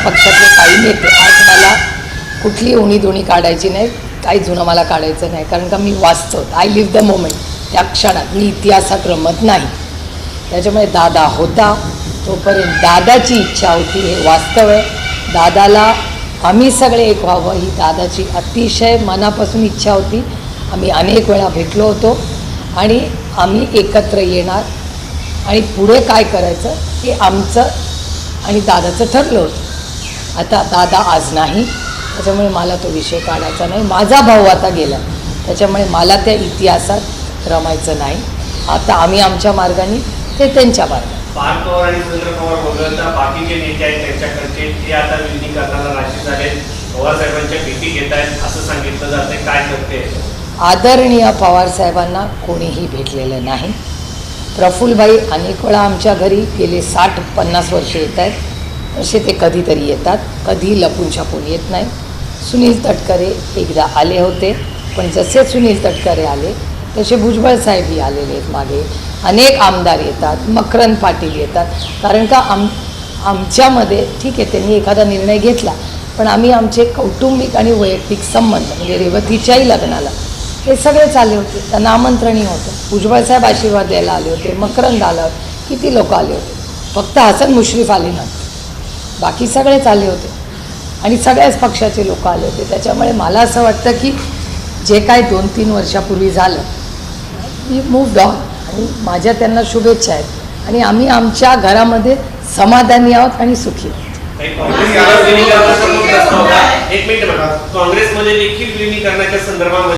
पक्षातले काही नेते, आज मला कुठली उणीधुणी काढायची नाही, काही जुनं मला काढायचं नाही, कारण का मी वाचतो, आय लिव्ह द मोमेंट, त्या क्षणात. मी इतिहासात रमत नाही. त्याच्यामुळे दादा होता तोपर्यंत दादाची इच्छा होती, हे वास्तव आहे. दादाला आम्ही सगळे एक व्हावं ही दादाची अतिशय मनापासून इच्छा होती. आम्ही अनेक वेळा भेटलो होतो आणि आम्ही एकत्र येणार आणि पुढे काय करायचं हे आमचं आणि दादाचं ठरलं होतं. आता दादा आज नाही, त्याच्यामुळे मला तो विषय काढायचा नाही. माझा भाऊ आता गेला, त्याच्यामुळे मला त्या इतिहासात रमायचं नाही. आता आम्ही आमच्या मार्गाने, ते त्यांच्या मार्गाने. पार्थ पवार आणि सुरेंद्र पवार वगळता बाकी जे नेते आहेत त्यांच्याकडचे ते आता विलीनीकरणाला राजी झालेत, पवार साहेबांच्या भेटी घेत आहेत असं सांगितलं जाते. काय करते? आदरणीय पवारसाहेबांना कोणीही भेटलेलं नाही. प्रफुल्लभाई अनेक वेळा आमच्या घरी गेले 60-50 वर्ष येत आहेत, तसे ते कधीतरी येतात, कधी लपून छापून येत नाही. सुनील तटकरे एकदा आले होते, पण जसे सुनील तटकरे आले तसे भुजबळ साहेबही आलेले आहेत मागे. अनेक आमदार येतात, मकरंद पाटील येतात, कारण का आमच्यामध्ये ठीक आहे त्यांनी एखादा निर्णय घेतला, पण आम्ही आमचे कौटुंबिक आणि वैयक्तिक संबंध म्हणजे रेवतीच्याही लग्नाला हे सगळे चालले होते, त्यांना आमंत्रणही होतं. भुजबळ साहेब आशीर्वाद द्यायला आले होते, मकरंद आलं, किती लोक आले होते, फक्त हसन मुश्रीफ आले नव्हते, बाकी सगळेच आले होते आणि सगळ्याच पक्षाचे लोक आले होते. त्याच्यामुळे मला असं वाटतं की जे काय 2-3 वर्षापूर्वी झालं, मी मूव्ड ऑन आणि माझ्या त्यांना शुभेच्छा आहेत आणि आम्ही आमच्या घरामध्ये समाधानी आहोत आणि सुखी आहोत. काँग्रेसमध्ये देखील विलीनीकरणाच्या संदर्भामध्ये